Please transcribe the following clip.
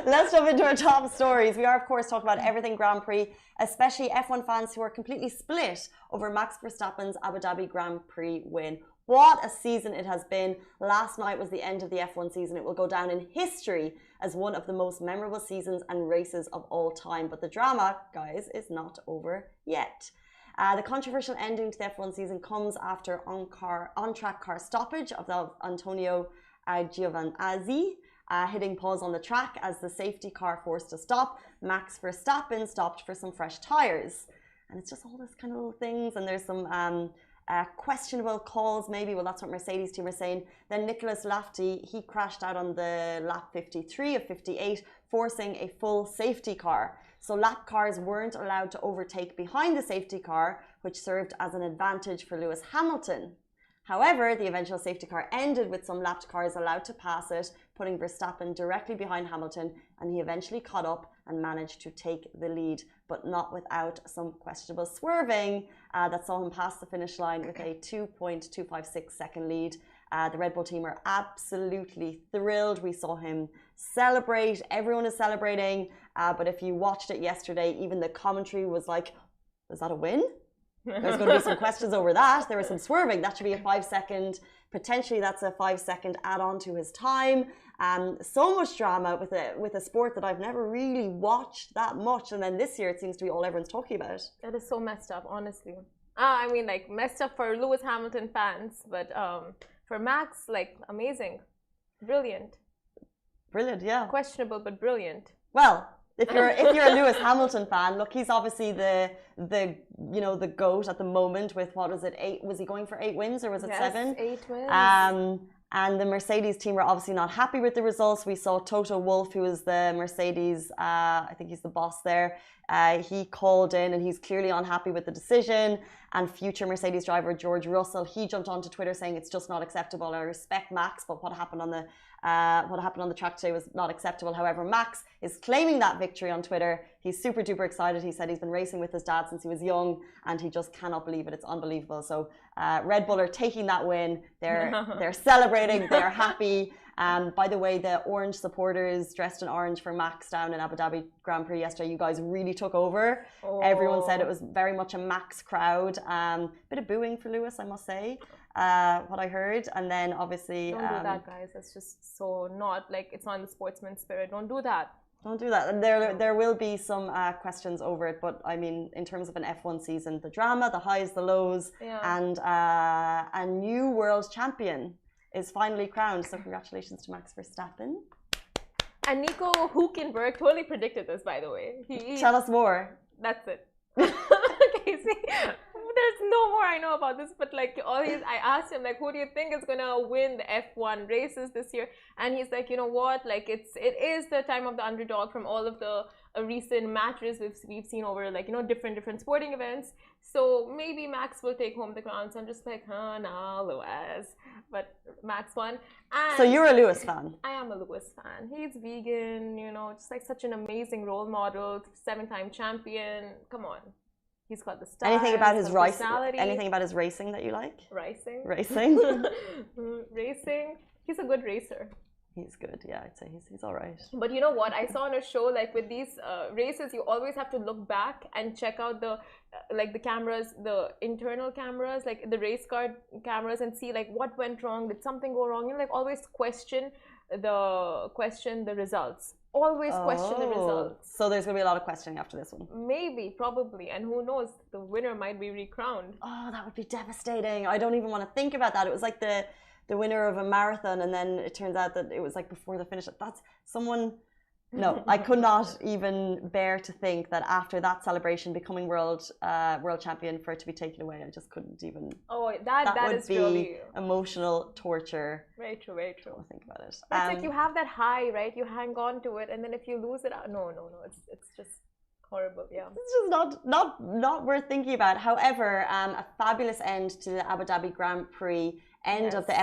Let's jump into our top stories. We are, of course, talking about everything Grand Prix, especially F1 fans who are completely split over Max Verstappen's Abu Dhabi Grand Prix win. What a season it has been. Last night was the end of the F1 season. It will go down in history as one of the most memorable seasons and races of all time. But the drama, guys, is not over yet. The controversial ending to the F1 season comes after on-track car stoppage of Antonio Giovinazzi, hitting pause on the track as the safety car forced to stop. Max Verstappen stopped for some fresh tyres. And it's just all this kind of little things. And there's some questionable calls, maybe. Well, that's what Mercedes team are saying. Then Nicholas Lafferty, he crashed out on the lap 53 of 58, forcing a full safety car. So lap cars weren't allowed to overtake behind the safety car, which served as an advantage for Lewis Hamilton. However, the eventual safety car ended with some lapped cars allowed to pass it, putting Verstappen directly behind Hamilton, and he eventually caught up and managed to take the lead, but not without some questionable swerving that saw him pass the finish line with a 2.256 second lead. The Red Bull team are absolutely thrilled. We saw him celebrate. Everyone is celebrating. But if you watched it yesterday, even the commentary was like, is that a win? There's going to be some questions over that. There was some swerving. That should be a 5-second, potentially that's a 5-second add-on to his time. So much drama with a sport that I've never really watched that much. And then this year it seems to be all everyone's talking about. That is so messed up, honestly. I mean, like, messed up for Lewis Hamilton fans, but for Max, like, amazing. Brilliant. Brilliant, yeah. Questionable, but brilliant. Well, if you're a Lewis Hamilton fan, look, he's obviously the GOAT at the moment with, what was it, 8? Was he going for 8 wins or was it 7? 8 wins. And the Mercedes team were obviously not happy with the results. We saw Toto Wolff, who is the Mercedes, I think he's the boss there. He called in and he's clearly unhappy with the decision. And future Mercedes driver George Russell, he jumped onto Twitter saying it's just not acceptable. I respect Max, but what happened on the track today was not acceptable. However, Max is claiming that victory on Twitter. He's super duper excited. He said he's been racing with his dad since he was young and he just cannot believe it. It's unbelievable. So Red Bull are taking that win. They're celebrating. They're happy. By the way, the orange supporters dressed in orange for Max down in Abu Dhabi Grand Prix yesterday, you guys really took over. Oh. Everyone said it was very much a Max crowd. Bit of booing for Lewis, I must say, what I heard. And then obviously... Don't do that, guys. That's just so not, like, it's not in the sportsman spirit. Don't do that. Don't do that. And there will be some questions over it. But, I mean, in terms of an F1 season, the drama, the highs, the lows, and a new world champion is finally crowned. So congratulations to Max Verstappen. And Nico Hülkenberg totally predicted this, by the way. Tell us more. That's it. Okay, see, there's no more I know about this, but like I asked him, like, who do you think is gonna win the F1 races this year? And he's like, you know what, like it is the time of the underdog from all of the recent matches we've seen over, like, you know, different sporting events. So maybe Max will take home the crown. So I'm just like, nah, Lewis. But Max won. And so you're a Lewis fan? I am a Lewis fan. He's vegan, you know, just like such an amazing role model, 7-time champion. Come on. He's got the style. Anything about his anything about his racing that you like? Racing. Racing. He's a good racer. He's good, yeah, I'd say he's all right. But you know what? I saw on a show, like with these races, you always have to look back and check out the the cameras, the internal cameras, like the race car cameras, and see like what went wrong. Did something go wrong? You know, like always question the results. Always question the results. So there's gonna be a lot of questioning after this one. Maybe, probably, and who knows? The winner might be recrowned. Oh, that would be devastating. I don't even want to think about that. It was like the winner of a marathon, and then it turns out that it was like before the finish. That's someone. No, I could not even bear to think that after that celebration, becoming world champion, for it to be taken away. I just couldn't even. Oh, that would be really emotional torture. Very true, very true. Think about it. It's like you have that high, right? You hang on to it, and then if you lose it, no, it's just horrible. Yeah, it's just not worth thinking about. However, a fabulous end to the Abu Dhabi Grand Prix, end of the